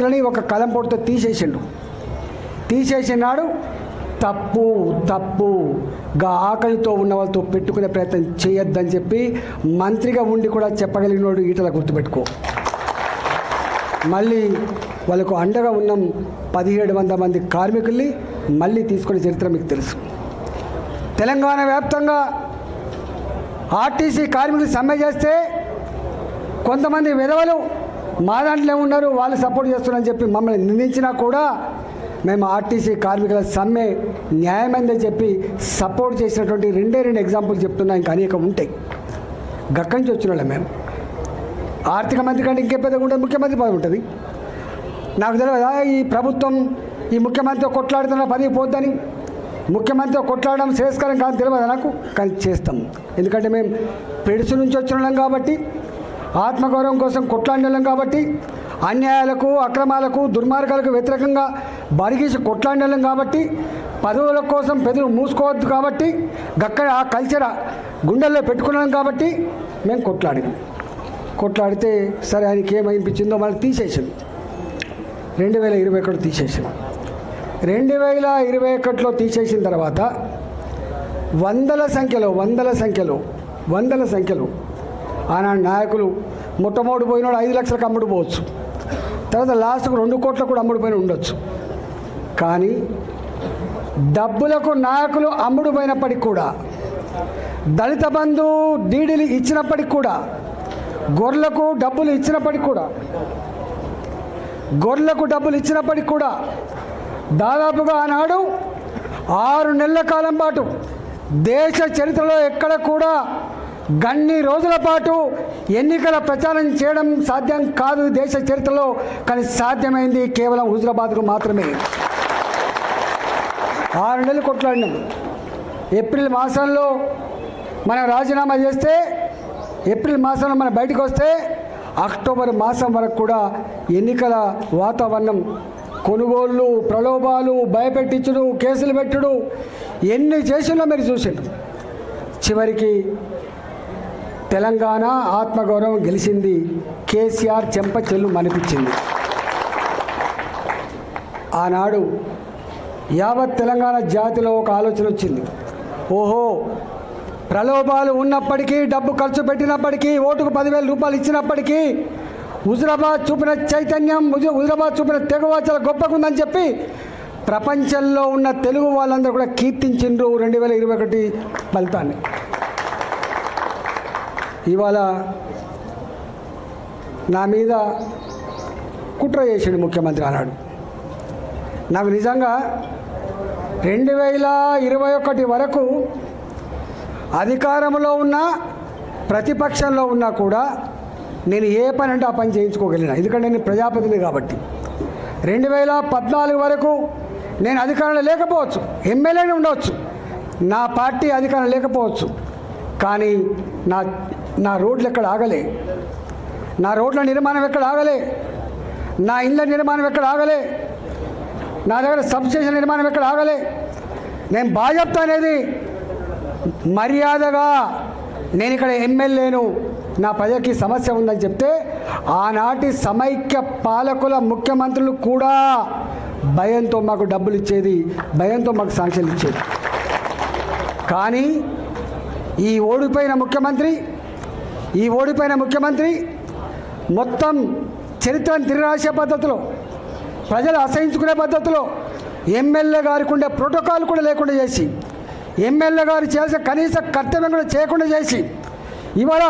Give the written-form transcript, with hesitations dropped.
కార్మికులని ఒక కలంపోటుతో తీసేసినాడు. తప్పుగా ఆకలితో ఉన్న వాళ్ళతో పెట్టుకునే ప్రయత్నం చేయొద్దని చెప్పి మంత్రిగా ఉండి కూడా చెప్పగలిగినోడు ఈటల గుర్తుపెట్టుకో. మళ్ళీ వాళ్ళకు అండగా ఉన్న 1700 మంది కార్మికుల్ని మళ్ళీ తీసుకునే చరిత్ర మీకు తెలుసు. తెలంగాణ వ్యాప్తంగా ఆర్టీసీ కార్మికులు సమ్మె చేస్తే కొంతమంది విధవలు మా దాంట్లో ఉన్నారు, వాళ్ళు సపోర్ట్ చేస్తున్నారని చెప్పి మమ్మల్ని నిందించినా కూడా మేము ఆర్టీసీ కార్మికుల సమ్మె న్యాయమైందని చెప్పి సపోర్ట్ చేసినటువంటి 2 ఎగ్జాంపుల్ చెప్తున్నా, ఇంకా అనేక ఉంటాయి. గక్కడి నుంచి వచ్చిన వాళ్ళం మేము. ఆర్థిక మంత్రి కంటే ఇంకే పెద్దగా ఉంటుంది, ముఖ్యమంత్రి పదవి ఉంటుంది. నాకు తెలియదా ఈ ప్రభుత్వం ఈ ముఖ్యమంత్రితో కొట్లాడుతున్న పదవి పోద్దని? ముఖ్యమంత్రితో కొట్లాడడం శ్రేయస్కరం కాదు తెలియదా నాకు, కానీ చేస్తాం. ఎందుకంటే మేము పెడుసు నుంచి వచ్చిన వాళ్ళం కాబట్టి, ఆత్మగౌరవం కోసం కొట్లాడిన వాళ్ళం కాబట్టి, అన్యాయాలకు అక్రమాలకు దుర్మార్గాలకు వ్యతిరేకంగా బరిగీసి కొట్లాడిన వాళ్ళం కాబట్టి, పదవుల కోసం పెదవులు మూసుకోవద్దు కాబట్టి, గక్కడ ఆ కల్చర్ గుండెల్లో పెట్టుకున్నాం కాబట్టి మేము కొట్లాడితే సరే ఆయనకి ఏమనిపించిందో మళ్ళీ తీసేసాం. 2021 తీసేసాం. 2021లో తీసేసిన తర్వాత వందల సంఖ్యలో ఆనాడు నాయకులు మొట్టమొదటి పోయినాడు 5 లక్షలకు అమ్ముడు పోవచ్చు, తర్వాత లాస్ట్కు 2 కోట్లకు కూడా అమ్ముడుపోయిన ఉండొచ్చు. కానీ డబ్బులకు నాయకులు అమ్ముడు పోయినప్పటికి కూడా, దళిత బంధు డీడీలు ఇచ్చినప్పటికి కూడా, గొర్రెలకు డబ్బులు ఇచ్చినప్పటికి కూడా దాదాపుగా ఆనాడు 6 నెలల కాలం పాటు దేశ చరిత్రలో ఎక్కడ కూడా గన్ని రోజుల పాటు ఎన్నికల ప్రచారం చేయడం సాధ్యం కాదు దేశ చరిత్రలో. కానీ సాధ్యమైంది కేవలం హుజురాబాద్కు మాత్రమే. 6 నెలలు కొట్లాడినాం. ఏప్రిల్ మాసంలో మనం రాజీనామా చేస్తే, ఏప్రిల్ మాసంలో మనం బయటకు వస్తే, అక్టోబర్ మాసం వరకు కూడా ఎన్నికల వాతావరణం, కొనుగోళ్ళు, ప్రలోభాలు, భయపెట్టించుడు, కేసులు పెట్టుడు, ఎన్ని చేసినా మీరు చూసిండు. చివరికి తెలంగాణ ఆత్మగౌరవం గెలిచింది. కేసీఆర్ చెంప చెల్లు మనిపించింది. ఆనాడు యావత్ తెలంగాణ జాతిలో ఒక ఆలోచన వచ్చింది. ఓహో, ప్రలోభాలు ఉన్నప్పటికీ, డబ్బు ఖర్చు పెట్టినప్పటికీ, ఓటుకు 10,000 రూపాయలు ఇచ్చినప్పటికీ హుజురాబాద్ చూపిన చైతన్యం, హుజురాబాద్ చూపిన తెగువ చాలా గొప్పకుందని చెప్పి ప్రపంచంలో ఉన్న తెలుగు వాళ్ళందరూ కూడా కీర్తించిండ్రు 2021 ఫలితాన్ని. ఇవాళ నా మీద కుట్ర చేసిండు ముఖ్యమంత్రి ఆనాడు. నాకు నిజంగా 2021 వరకు అధికారంలో ఉన్న, ప్రతిపక్షంలో ఉన్నా కూడా నేను ఏ పని అంటే ఆ పని చేయించుకోగలిగిన. ఎందుకంటే నేను ప్రజాప్రతినిధి కాబట్టి. 2014 వరకు నేను అధికారంలో లేకపోవచ్చు, ఎమ్మెల్యేనే ఉండవచ్చు, నా పార్టీ అధికారం లేకపోవచ్చు, కానీ నా రోడ్లు ఎక్కడ ఆగలే, నా రోడ్ల నిర్మాణం ఎక్కడ ఆగలే, నా ఇళ్ళ నిర్మాణం ఎక్కడ ఆగలే, నా దగ్గర సబ్స్టేషన్ నిర్మాణం ఎక్కడ ఆగలే. నేను బాగా చెప్తా అనేది మర్యాదగా, నేను ఇక్కడ ఎమ్మెల్యేను, నా ప్రజలకి సమస్య ఉందని చెప్తే ఆనాటి సమైక్య పాలకుల ముఖ్యమంత్రులు కూడా భయంతో మాకు డబ్బులు ఇచ్చేది, భయంతో మాకు శాంక్షన్లు ఇచ్చేది. కానీ ఈ ఓడిపోయిన ముఖ్యమంత్రి మొత్తం చరిత్రను తిరగరాసే పద్ధతిలో, ప్రజలు అసహించుకునే పద్ధతిలో, ఎమ్మెల్యే గారికి ఉండే ప్రోటోకాల్ కూడా లేకుండా చేసి, ఎమ్మెల్యే గారు చేసే కనీస కర్తవ్యం కూడా చేయకుండా చేసి, ఇవాళ